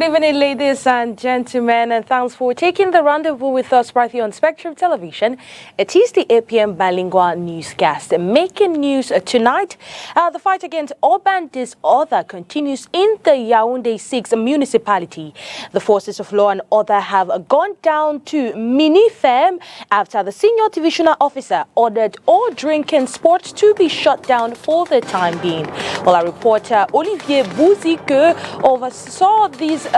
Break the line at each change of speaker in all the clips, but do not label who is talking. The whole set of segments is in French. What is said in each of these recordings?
Good evening, ladies and gentlemen, and thanks for taking the rendezvous with us right here on Spectrum Television. It is the 8 p.m. bilingual newscast. Making news tonight, the fight against urban disorder continues in the Yaoundé 6 municipality. The forces of law and order have gone down to Mini-Ferme after the senior divisional officer ordered all drinking sports to be shut down for the time being. Well, our reporter Olivier Bouzike oversaw this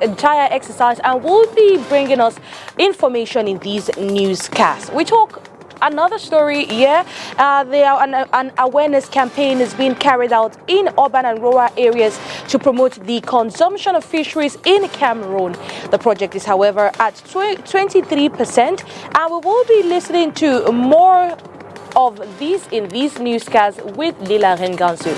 entire exercise and will be bringing us information in these newscasts. We talk another story here. An awareness campaign is being carried out in urban and rural areas to promote the consumption of fisheries in Cameroon. The project is, however, at 23%, and we will be listening to more of these in these newscasts with Lila Rengansu.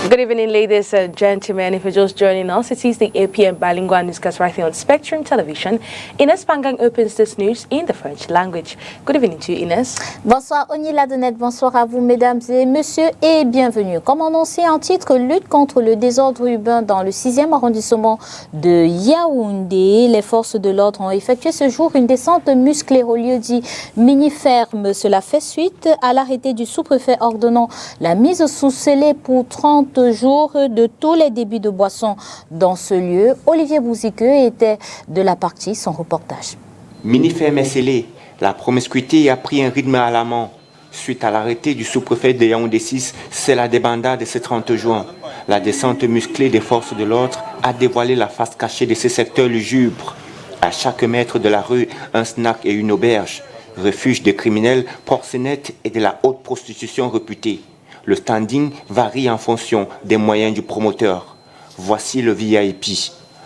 Good evening, ladies and gentlemen. If you're just joining us, it is the 8 p.m. bilingual newscast right here on Spectrum Television. Ines Pangang opens this news in the French language. Good evening to you, Ines.
Bonsoir, Onila Donette. Bonsoir à vous, mesdames et messieurs, et bienvenue. Comme annoncé en titre, lutte contre le désordre urbain dans le 6e arrondissement de Yaoundé. Les forces de l'ordre ont effectué ce jour une descente musclée au lieu dit Mini-Ferme. Cela fait suite à l'arrêté du sous-préfet ordonnant la mise sous scellé pour 30 jours de tous les débits de boissons dans ce lieu. Olivier Bouzike était de la partie, son reportage.
Mini-Ferme est scellée. La promiscuité a pris un rythme alarmant. Suite à l'arrêté du sous-préfet de Yaoundé 6, c'est la débandade de ce 30 juin. La descente musclée des forces de l'ordre a dévoilé la face cachée de ce secteur lugubre. À chaque mètre de la rue, un snack et une auberge. Refuge des criminels, proxénètes et de la haute prostitution réputée. Le standing varie en fonction des moyens du promoteur. Voici le VIP.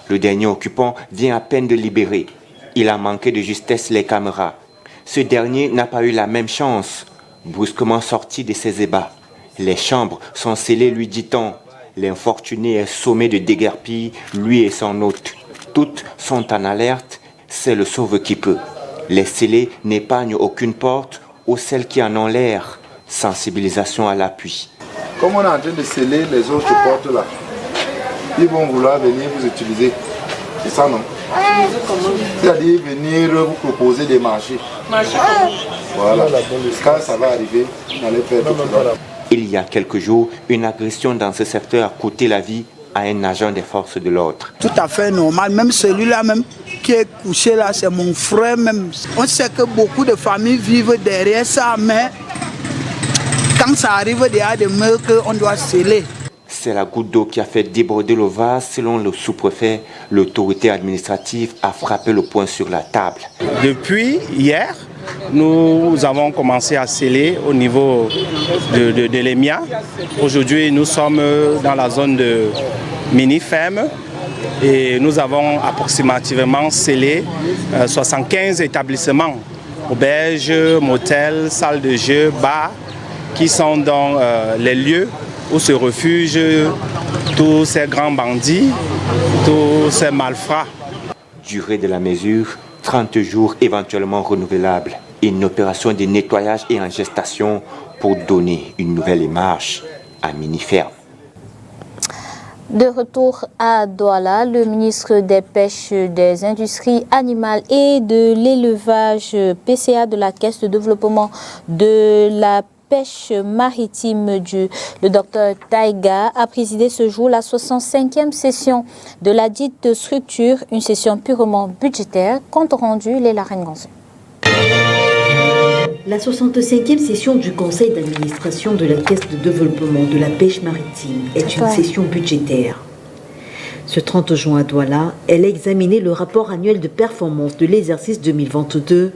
Le dernier occupant vient à peine de libérer. Il a manqué de justesse les caméras. Ce dernier n'a pas eu la même chance. Brusquement sorti de ses ébats. Les chambres sont scellées, lui dit-on. L'infortuné est sommé de déguerpir, lui et son hôte. Toutes sont en alerte, c'est le sauve qui peut. Les scellés n'épargnent aucune porte ou celles qui en ont l'air. Sensibilisation à l'appui.
Comme on est en train de sceller les autres portes là, ils vont vouloir venir vous utiliser. C'est ça, non? C'est-à-dire venir vous proposer des marchés. Voilà. Quand ça va arriver, on allait faire tout ça.
Il y a quelques jours, une agression dans ce secteur a coûté la vie à un agent des forces de l'ordre.
Tout à fait normal, même celui-là même qui est couché là, c'est mon frère même. On sait que beaucoup de familles vivent derrière ça, mais quand ça arrive, il y a des meurtres qu'on doit sceller.
C'est la goutte d'eau qui a fait déborder le vase. Selon le sous-préfet, l'autorité administrative a frappé le poing sur la table.
Depuis hier, nous avons commencé à sceller au niveau de l'EMIA. Aujourd'hui, nous sommes dans la zone de Mini-Ferme et nous avons approximativement scellé 75 établissements, auberges, motels, salles de jeu, bars, qui sont dans les lieux où se refugent tous ces grands bandits, tous ces malfrats.
Durée de la mesure, 30 jours éventuellement renouvelables. Une opération de nettoyage est en gestation pour donner une nouvelle image à Mini-Ferme.
De retour à Douala, le ministre des Pêches, des Industries animales et de l'élevage, PCA de la Caisse de développement de la pêche maritime le docteur Taïga a présidé ce jour la 65e session de la dite structure, une session purement budgétaire, compte rendu Léla Renganzu.
La 65e session du conseil d'administration de la Caisse de développement de la pêche maritime est une session budgétaire. Ce 30 juin à Douala, elle a examiné le rapport annuel de performance de l'exercice 2022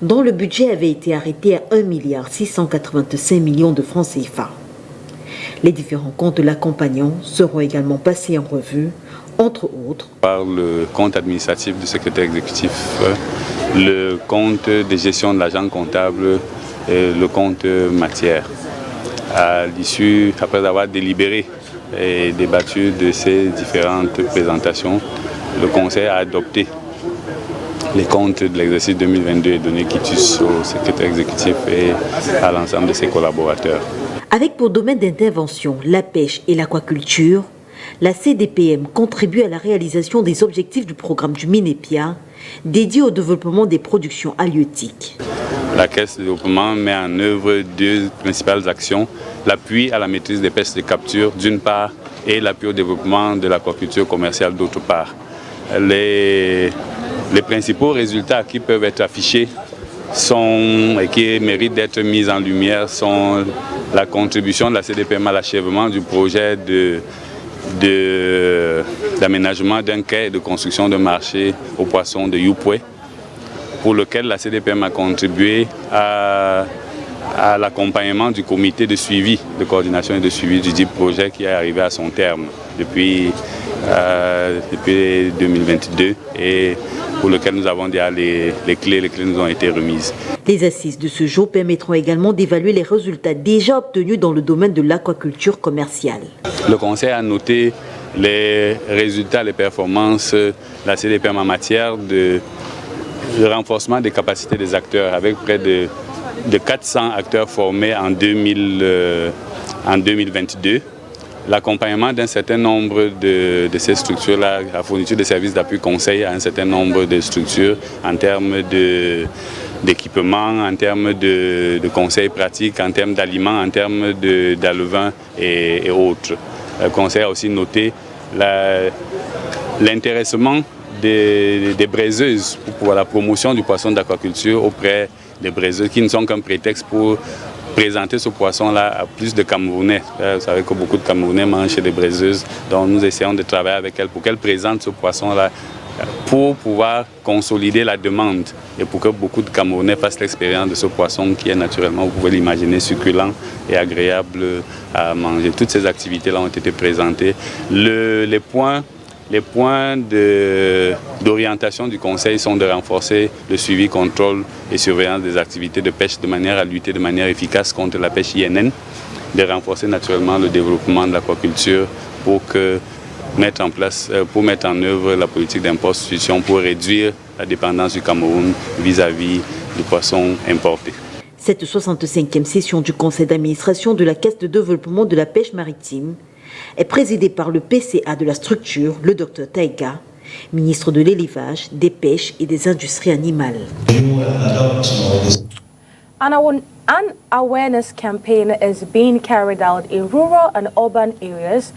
dont le budget avait été arrêté à 1,685 milliard de francs CFA. Les différents comptes l'accompagnant seront également passés en revue, entre autres.
Par le compte administratif du secrétaire exécutif, le compte de gestion de l'agent comptable et le compte matière. À l'issue, après avoir délibéré et débattu de ces différentes présentations, le Conseil a adopté les comptes de l'exercice 2022 et donné quitus au secrétaire exécutif et à l'ensemble de ses collaborateurs.
Avec pour domaine d'intervention la pêche et l'aquaculture, La CDPM contribue à la réalisation des objectifs du programme du MINEPIA dédié au développement des productions halieutiques.
La Caisse de développement met en œuvre deux principales actions, l'appui à la maîtrise des pêches de capture d'une part et l'appui au développement de l'aquaculture commerciale d'autre part. Les principaux résultats qui peuvent être affichés et qui méritent d'être mis en lumière sont la contribution de la CDPM à l'achèvement du projet d'aménagement d'un quai et de construction d'un marché aux poissons de Youpoué, pour lequel la CDPM a contribué à l'accompagnement du comité de suivi, de coordination et de suivi du dit projet qui est arrivé à son terme depuis 2022 et pour lequel nous avons déjà les clés nous ont été remises.
Les assises de ce jour permettront également d'évaluer les résultats déjà obtenus dans le domaine de l'aquaculture commerciale.
Le Conseil a noté les résultats, les performances de la CDPM en matière de renforcement des capacités des acteurs, avec près de 400 acteurs formés en 2022. L'accompagnement d'un certain nombre de ces structures-là, la fourniture de services d'appui conseil à un certain nombre de structures en termes d'équipement, en termes de conseils pratiques, en termes d'aliments, en termes d'alevins et autres. Le Conseil a aussi noté l'intéressement des braiseuses pour la promotion du poisson d'aquaculture auprès des braiseuses qui ne sont qu'un prétexte pour présenter ce poisson-là à plus de Camerounais. Vous savez que beaucoup de Camerounais mangent chez les braiseuses, donc nous essayons de travailler avec elles pour qu'elles présentent ce poisson-là pour pouvoir consolider la demande et pour que beaucoup de Camerounais fassent l'expérience de ce poisson qui est naturellement, vous pouvez l'imaginer, succulent et agréable à manger. Toutes ces activités-là ont été présentées. Les points d'orientation du Conseil sont de renforcer le suivi, contrôle et surveillance des activités de pêche de manière à lutter de manière efficace contre la pêche INN, de renforcer naturellement le développement de l'aquaculture pour mettre en œuvre la politique d'importation pour réduire la dépendance du Cameroun vis-à-vis du poisson importé.
Cette 65e session du Conseil d'administration de la Caisse de développement de la pêche maritime est présidée par le PCA de la structure, le Dr Taïga, ministre de l'élevage, des pêches et des industries animales.
An awareness campaign is being carried out in rural and urban areas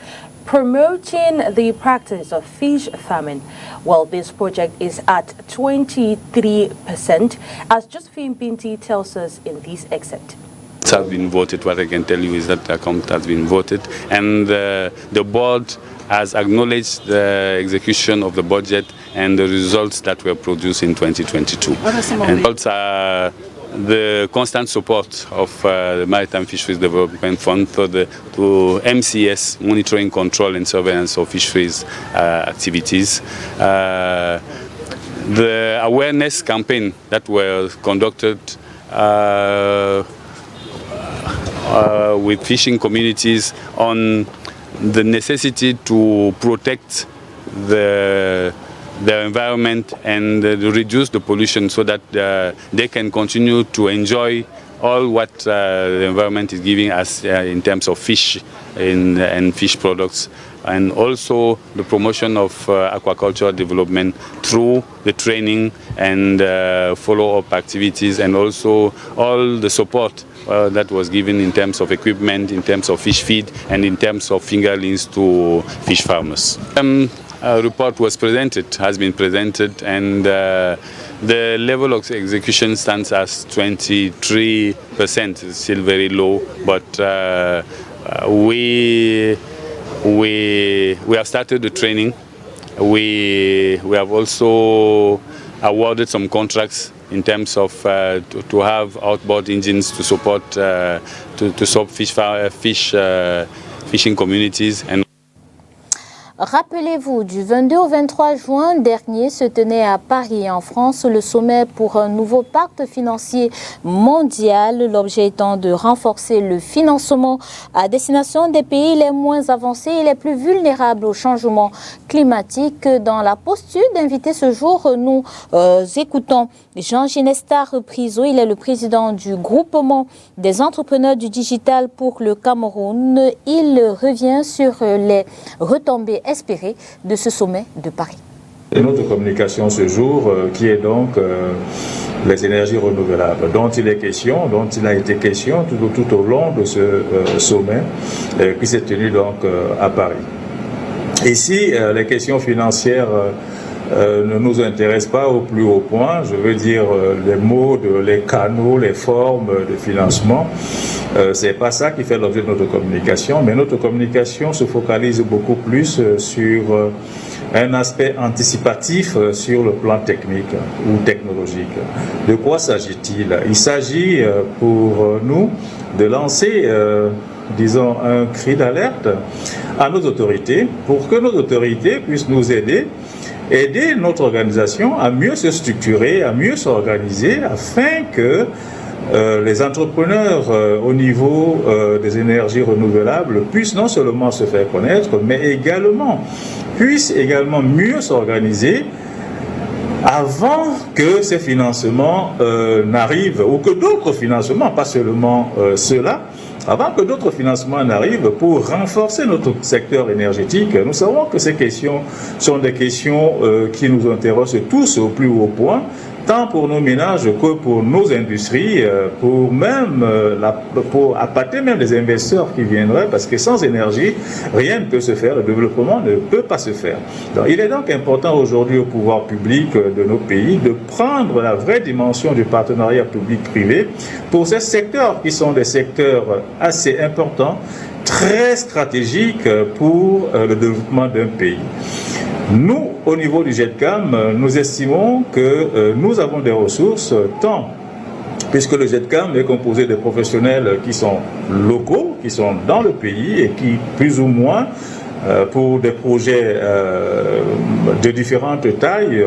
promoting the practice of fish farming. Well, this project is at 23%, as Josephine Binti tells us in this excerpt.
It has been voted. What I can tell you is that the account has been voted, and the board has acknowledged the execution of the budget and the results that were produced in 2022. And results are the constant support of the Maritime Fisheries Development Fund to MCS, monitoring, control and surveillance of fisheries activities. The awareness campaign that was conducted with fishing communities on the necessity to protect the environment and reduce the pollution so that they can continue to enjoy all what the environment is giving us in terms of fish and fish products, and also the promotion of aquaculture development through the training and follow-up activities, and also all the support that was given in terms of equipment, in terms of fish feed, and in terms of fingerlings to fish farmers. A report has been presented, and the level of execution stands as 23%. It's still very low, but we have started the training. We have also awarded some contracts in terms of to have outboard engines to support fishing communities. And
Rappelez-vous, du 22 au 23 juin dernier se tenait à Paris, en France, le sommet pour un nouveau pacte financier mondial. L'objet étant de renforcer le financement à destination des pays les moins avancés et les plus vulnérables au changement climatique. Dans la posture d'invité ce jour, nous écoutons Jean Ginestar Priso. Il est le président du groupement des entrepreneurs du digital pour le Cameroun. Il revient sur les retombées espérées de ce sommet de Paris.
Et notre communication ce jour, qui est donc les énergies renouvelables, dont il est question, dont il a été question tout au long de ce sommet qui s'est tenu donc à Paris. Ici, les questions financières ne nous intéressent pas au plus haut point. Je veux dire, les modes, les canaux, les formes de financement, c'est pas ça qui fait l'objet de notre communication, mais notre communication se focalise beaucoup plus sur un aspect anticipatif sur le plan technique ou technologique. De quoi s'agit-il? Il s'agit pour nous de lancer disons, un cri d'alerte à nos autorités pour que nos autorités puissent nous aider notre organisation à mieux se structurer, à mieux s'organiser afin que les entrepreneurs au niveau des énergies renouvelables puissent non seulement se faire connaître, mais puissent également mieux s'organiser avant que ces financements n'arrivent, ou que d'autres financements, pas seulement ceux-là, avant que d'autres financements n'arrivent pour renforcer notre secteur énergétique. Nous savons que ces questions sont des questions qui nous intéressent tous au plus haut point, tant pour nos ménages que pour nos industries, pour appâter même les investisseurs qui viendraient, parce que sans énergie, rien ne peut se faire, le développement ne peut pas se faire. Donc, il est donc important aujourd'hui au pouvoir public de nos pays de prendre la vraie dimension du partenariat public-privé pour ces secteurs qui sont des secteurs assez importants, très stratégiques pour le développement d'un pays. Nous, au niveau du GEDCAM, nous estimons que nous avons des ressources, tant puisque le GEDCAM est composé de professionnels qui sont locaux, qui sont dans le pays et qui, plus ou moins, pour des projets de différentes tailles,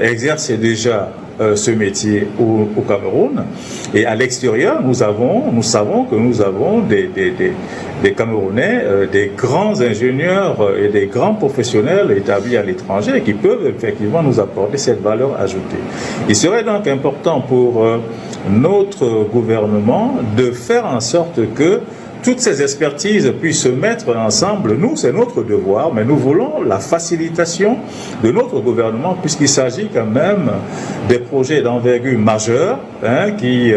exercent déjà ce métier au Cameroun. Et à l'extérieur, nous savons que nous avons des Camerounais, des grands ingénieurs et des grands professionnels établis à l'étranger qui peuvent effectivement nous apporter cette valeur ajoutée. Il serait donc important pour notre gouvernement de faire en sorte que toutes ces expertises puissent se mettre ensemble. Nous, c'est notre devoir, mais nous voulons la facilitation de notre gouvernement puisqu'il s'agit quand même des projets d'envergure majeure qui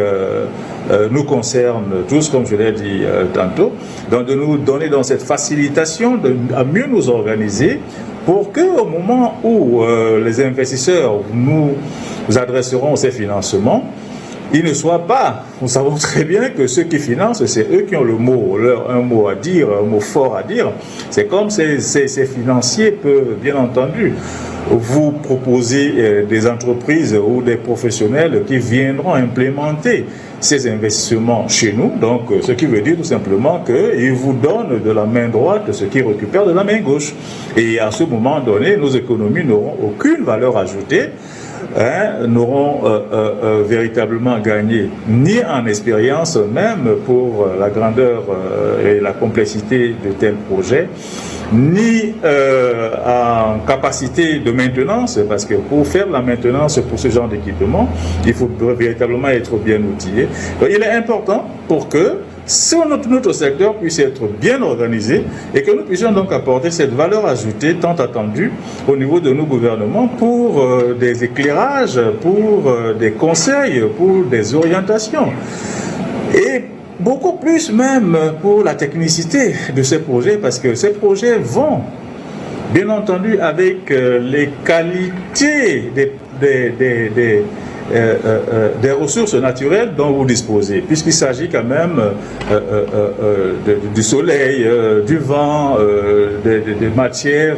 nous concernent tous, comme je l'ai dit tantôt. Donc de nous donner dans cette facilitation à mieux nous organiser pour qu'au moment où les investisseurs nous adresseront ces financements, il ne soit pas, nous savons très bien que ceux qui financent, c'est eux qui ont un mot à dire, un mot fort à dire. C'est comme ces financiers peuvent, bien entendu, vous proposer des entreprises ou des professionnels qui viendront implémenter ces investissements chez nous. Donc, ce qui veut dire tout simplement qu'ils vous donnent de la main droite ce qu'ils récupèrent de la main gauche. Et à ce moment donné, nos économies n'auront aucune valeur ajoutée. N'auront véritablement gagné ni en expérience même pour la grandeur et la complexité de tels projets, ni en capacité de maintenance, parce que pour faire la maintenance pour ce genre d'équipement, il faut véritablement être bien outillé. Donc, il est important pour que notre secteur puisse être bien organisé et que nous puissions donc apporter cette valeur ajoutée tant attendue au niveau de nos gouvernements pour des éclairages, pour des conseils, pour des orientations. Et beaucoup plus même pour la technicité de ces projets, parce que ces projets vont, bien entendu, avec les qualités des ressources naturelles dont vous disposez, puisqu'il s'agit quand même du soleil, du vent, des matières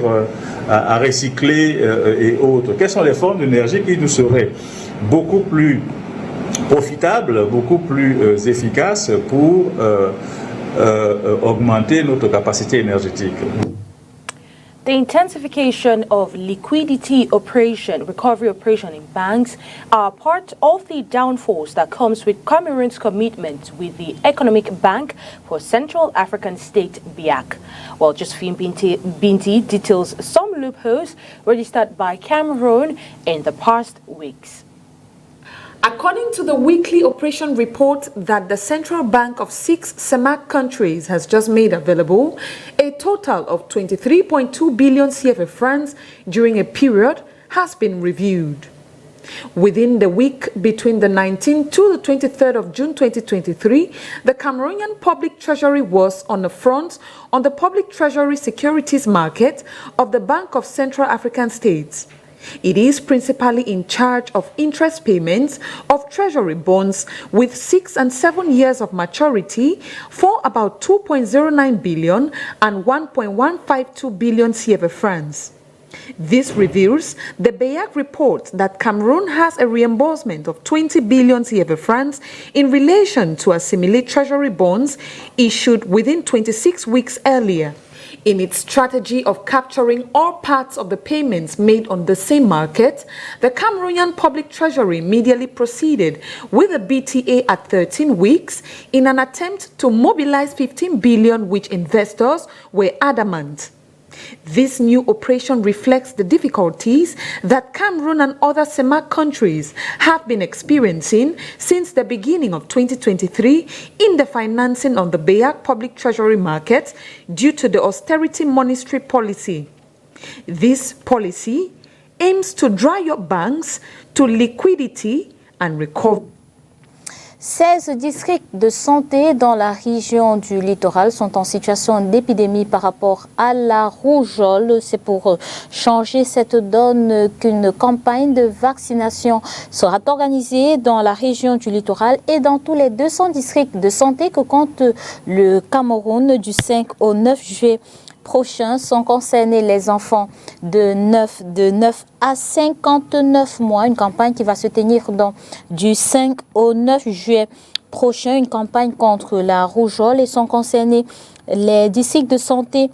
à recycler et autres. Quelles sont les formes d'énergie qui nous seraient beaucoup plus profitables, beaucoup plus efficaces pour augmenter notre capacité énergétique?
The intensification of liquidity operation, recovery operation in banks are part of the downforce that comes with Cameroon's commitment with the Economic Bank for Central African State, BIAC. Well, Josephine Binti details some loopholes registered by Cameroon in the past weeks.
According to the weekly operation report that the Central Bank of 6 CEMAC countries has just made available, a total of 23.2 billion CFA francs during a period has been reviewed. Within the week between the 19th to the 23rd of June 2023, the Cameroonian Public Treasury was on the front on the public treasury securities market of the Bank of Central African States. It is principally in charge of interest payments of treasury bonds with 6 and 7 years of maturity for about 2.09 billion and 1.152 billion CFA francs. This reveals the BIAC report that Cameroon has a reimbursement of 20 billion CFA francs in relation to assimilate treasury bonds issued within 26 weeks earlier. In its strategy of capturing all parts of the payments made on the same market, the Cameroonian Public Treasury immediately proceeded with a BTA at 13 weeks in an attempt to mobilize 15 billion, which investors were adamant. This new operation reflects the difficulties that Cameroon and other CEMAC countries have been experiencing since the beginning of 2023 in the financing of the BIAC public treasury market due to the austerity monetary policy. This policy aims to dry up banks to liquidity and recovery.
16 districts de santé dans la région du littoral sont en situation d'épidémie par rapport à la rougeole. C'est pour changer cette donne qu'une campagne de vaccination sera organisée dans la région du littoral et dans tous les 200 districts de santé que compte le Cameroun du 5 au 9 juillet. Prochains sont concernés les enfants de 9 à 59 mois. Une campagne qui va se tenir du 5 au 9 juillet prochain. Une campagne contre la rougeole et sont concernés les districts de santé.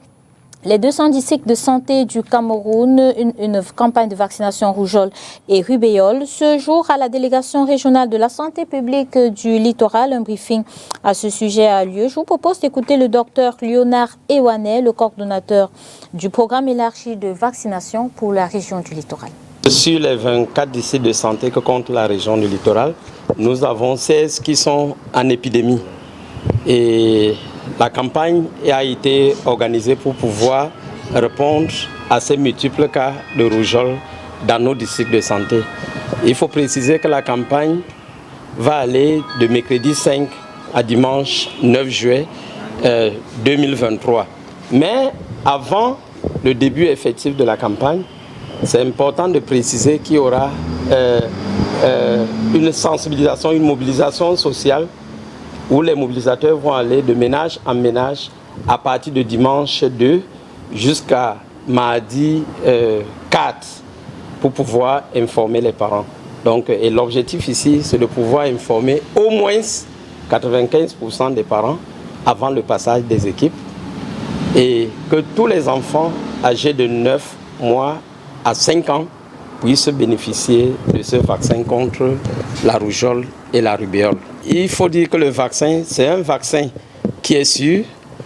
Les 200 districts de santé du Cameroun, une campagne de vaccination rougeole et rubéole. Ce jour, à la délégation régionale de la santé publique du littoral, un briefing à ce sujet a lieu. Je vous propose d'écouter le docteur Léonard Ewanet, le coordonnateur du programme élargi de vaccination pour la région du littoral.
Sur les 24 districts de santé que compte la région du littoral, nous avons 16 qui sont en épidémie. Et la campagne a été organisée pour pouvoir répondre à ces multiples cas de rougeole dans nos districts de santé. Il faut préciser que la campagne va aller de mercredi 5 à dimanche 9 juillet 2023. Mais avant le début effectif de la campagne, c'est important de préciser qu'il y aura une sensibilisation, une mobilisation sociale où les mobilisateurs vont aller de ménage en ménage à partir de dimanche 2 jusqu'à mardi 4 pour pouvoir informer les parents. Donc, et l'objectif ici, c'est de pouvoir informer au moins 95% des parents avant le passage des équipes et que tous les enfants âgés de 9 mois à 5 ans puissent bénéficier de ce vaccin contre la rougeole et la rubéole. Il faut dire que le vaccin, c'est un vaccin qui est sûr,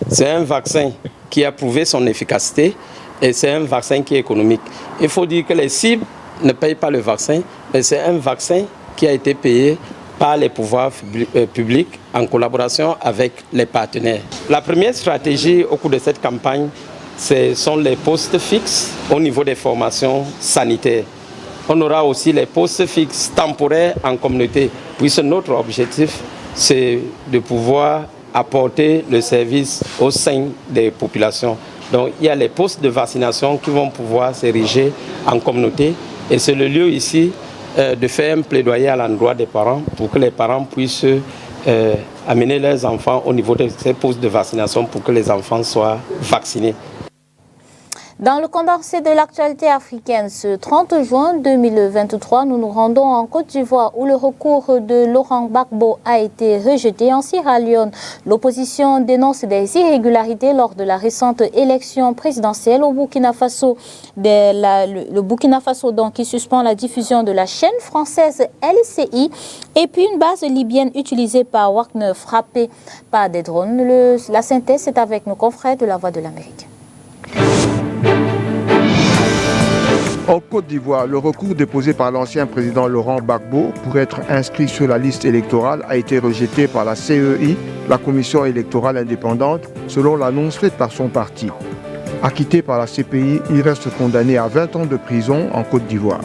c'est un vaccin qui a prouvé son efficacité et c'est un vaccin qui est économique. Il faut dire que les cibles ne payent pas le vaccin, mais c'est un vaccin qui a été payé par les pouvoirs publics en collaboration avec les partenaires. La première stratégie au cours de cette campagne, ce sont les postes fixes au niveau des formations sanitaires. On aura aussi les postes fixes temporaires en communauté, puisque notre objectif, c'est de pouvoir apporter le service au sein des populations. Donc il y a les postes de vaccination qui vont pouvoir s'ériger en communauté et c'est le lieu ici de faire un plaidoyer à l'endroit des parents pour que les parents puissent amener leurs enfants au niveau de ces postes de vaccination pour que les enfants soient vaccinés.
Dans le condensé de l'actualité africaine, ce 30 juin 2023, nous nous rendons en Côte d'Ivoire où le recours de Laurent Gbagbo a été rejeté. En Sierra Leone, l'opposition dénonce des irrégularités lors de la récente élection présidentielle. Au Burkina Faso, le Burkina Faso donc, qui suspend la diffusion de la chaîne française LCI et puis une base libyenne utilisée par Wagner frappée par des drones. La synthèse est avec nos confrères de la Voix de l'Amérique.
En Côte d'Ivoire, le recours déposé par l'ancien président Laurent Gbagbo pour être inscrit sur la liste électorale a été rejeté par la CEI, la Commission électorale indépendante, selon l'annonce faite par son parti. Acquitté par la CPI, il reste condamné à 20 ans de prison en Côte d'Ivoire.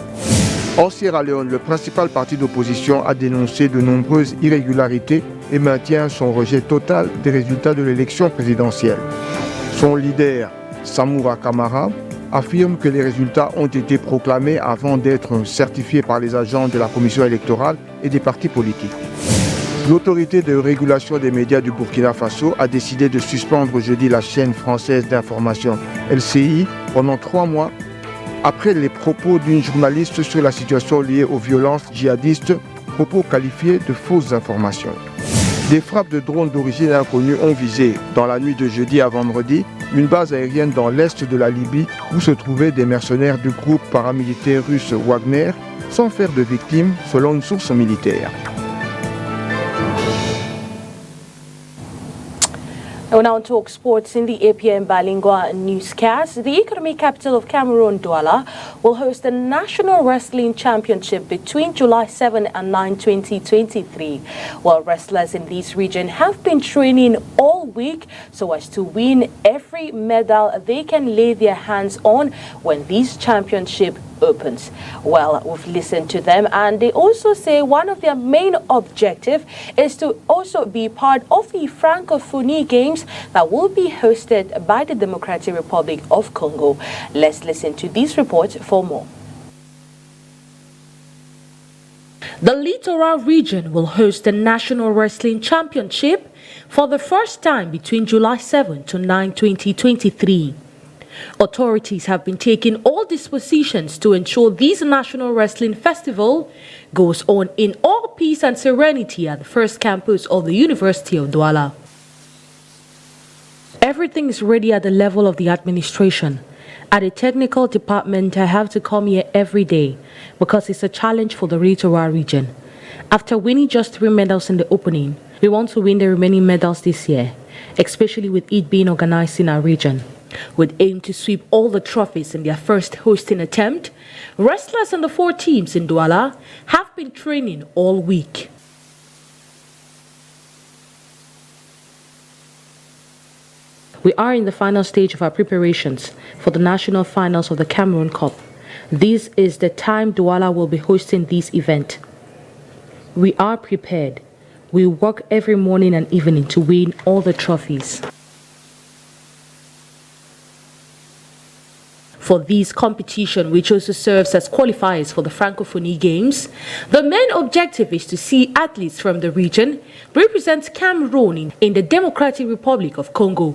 En Sierra Leone, le principal parti d'opposition a dénoncé de nombreuses irrégularités et maintient son rejet total des résultats de l'élection présidentielle. Son leader, Samoura Kamara, affirme que les résultats ont été proclamés avant d'être certifiés par les agents de la commission électorale et des partis politiques. L'autorité de régulation des médias du Burkina Faso a décidé de suspendre jeudi la chaîne française d'information LCI pendant 3 mois après les propos d'une journaliste sur la situation liée aux violences djihadistes, propos qualifiés de fausses informations. Des frappes de drones d'origine inconnue ont visé, dans la nuit de jeudi à vendredi, une base aérienne dans l'est de la Libye où se trouvaient des mercenaires du groupe paramilitaire russe Wagner, sans faire de victimes selon une source militaire.
We now talk sports in the APM Bilingual newscast. The economic capital of Cameroon, Douala, will host the National Wrestling Championship between July 7 and 9, 2023. While wrestlers in this region have been training all week so as to win every medal they can lay their hands on when this championship opens. Well, we've listened to them, and they also say one of their main objective is to also be part of the Francophonie Games that will be hosted by the Democratic Republic of Congo. Let's listen to this report for more. The Littoral region will host the National Wrestling Championship for the first time between July 7 to 9, 2023. Authorities have been taking all dispositions to ensure this National Wrestling Festival goes on in all peace and serenity at the first campus of the University of Douala. Everything is ready at the level of the administration. At the technical department, I have to come here every day because it's a challenge for the Littoral region. After winning just 3 medals in the opening, we want to win the remaining medals this year, especially with it being organized in our region. With aim to sweep all the trophies in their first hosting attempt, wrestlers in the 4 teams in Douala have been training all week. We are in the final stage of our preparations for the national finals of the Cameroon Cup. This is the time Douala will be hosting this event. We are prepared. We work every morning and evening to win all the trophies. For this competition, which also serves as qualifiers for the Francophonie Games, the main objective is to see athletes from the region represent Cameroon in the Democratic Republic of Congo.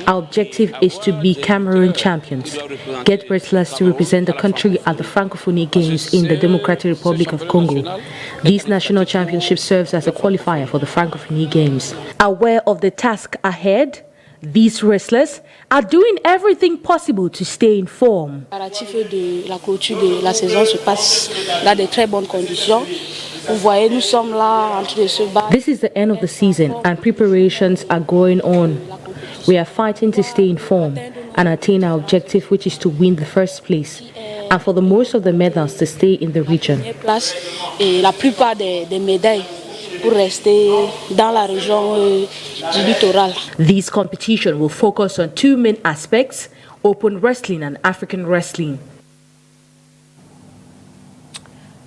Our objective is to be Cameroon champions, get wrestlers to represent the country at the Francophonie Games in the Democratic Republic of Congo. This national championship serves as a qualifier for the Francophonie Games. Aware of the task ahead, these wrestlers are doing everything possible to stay in form.
De la clôture de la saison se passe dans de très bonnes conditions. Vous voyez, nous sommes là en train de se battre.
This is the end of the season and preparations are going on. We are fighting to stay in form and attain our objective, which is to win the first place, and for the most of the medals to stay in the region.
Et la plupart des médailles pour rester dans la région du littoral.
This competition will focus on 2 main aspects: open wrestling and African wrestling.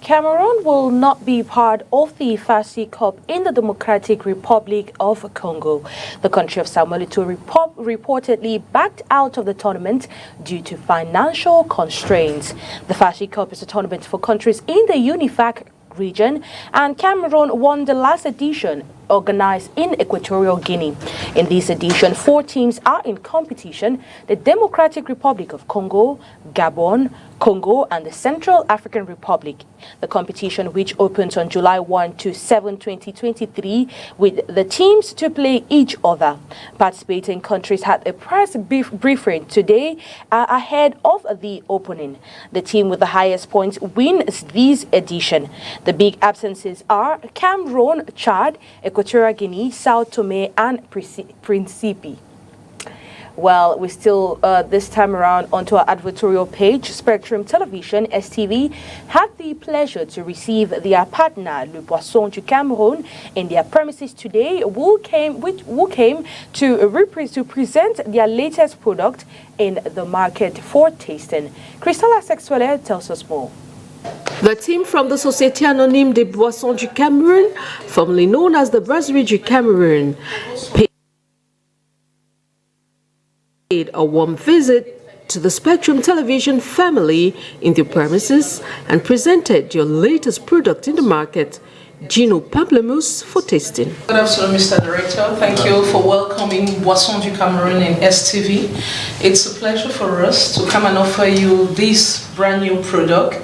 Cameroon will not be part of the FASI Cup in the Democratic Republic of Congo. The country of Samuel Eto'o reportedly backed out of the tournament due to financial constraints. The FASI Cup is a tournament for countries in the UNIFAC region, and Cameroon won the last edition organized in Equatorial Guinea. In this edition, 4 teams are in competition: the Democratic Republic of Congo, Gabon, Congo, and the Central African Republic. The competition, which opens on July 1 to 7, 2023, with the teams to play each other. Participating countries had a press briefing today ahead of the opening. The team with the highest points wins this edition. The big absences are Cameroon, Chad, Equatorial Guinea, Sao Tome, and Principe. Well, we still, this time around, onto our advertorial page. Spectrum Television, STV, had the pleasure to receive their partner, Le Boisson du Cameroun, in their premises today, who came to present their latest product in the market for tasting. Cristela Sexuelle tells us more.
The team from the Société Anonyme des Boissons du Cameroun, formerly known as the Brasserie du Cameroun, paid a warm visit to the Spectrum Television family in their premises and presented your latest product in the market, Gino Pamplemousse, for tasting.
Good afternoon, Mr. Director. Thank you for welcoming Boisson du Cameroun in STV. It's a pleasure for us to come and offer you this brand new product.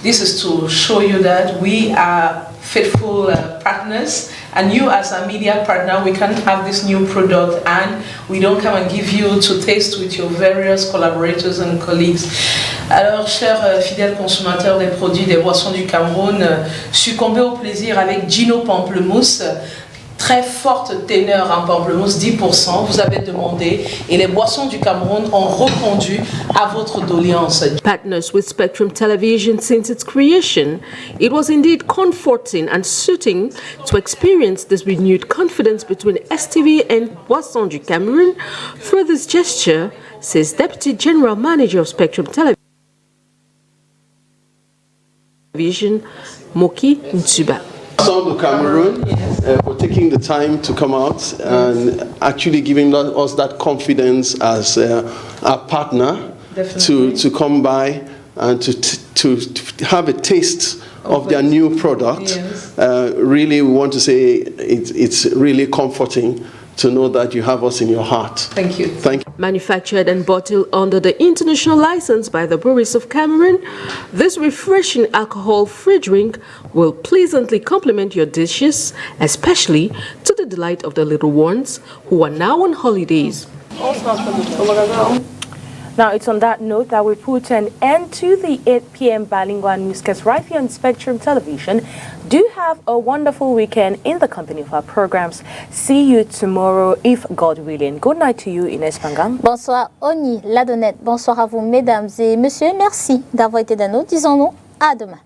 This is to show you that we are faithful partners, and you as a media partner, we can have this new product and we don't come and give you to taste with your various collaborators and colleagues. Alors, chers fidèles consommateurs des produits des Boissons du Cameroun, succombez au plaisir avec Gino Pamplemousse. Très forte teneur en pamplemousse, 10%, vous avez demandé, et les Boissons du Cameroun ont répondu à votre doléance.
Partners with Spectrum Television since its creation, it was indeed comforting and suiting to experience this renewed confidence between STV and Boisson du Cameroun through this gesture, says Deputy General Manager of Spectrum Television, Moki Ntsuba.
Boisson du Cameroun for taking the time to come out and actually giving us that confidence as a partner to come by and to have a taste of their new product.
Yes.
Really, we want to say it's really comforting to know that you have us in your heart.
Thank you.
Thank you.
Manufactured and bottled under the international license by the Breweries of Cameroon, this refreshing alcohol-free drink will pleasantly complement your dishes, especially to the delight of the little ones who are now on holidays.
Now, it's on that note that we put an end to the 8 p.m. bilingual newscast right here on Spectrum Television. Do have a wonderful weekend in the company of our programs. See you tomorrow, if God willing. Good night to you, Inès Pangam.
Bonsoir, Oni Ladonnette. Bonsoir à vous, mesdames et messieurs. Merci d'avoir été dans nous. Disons-nous à demain.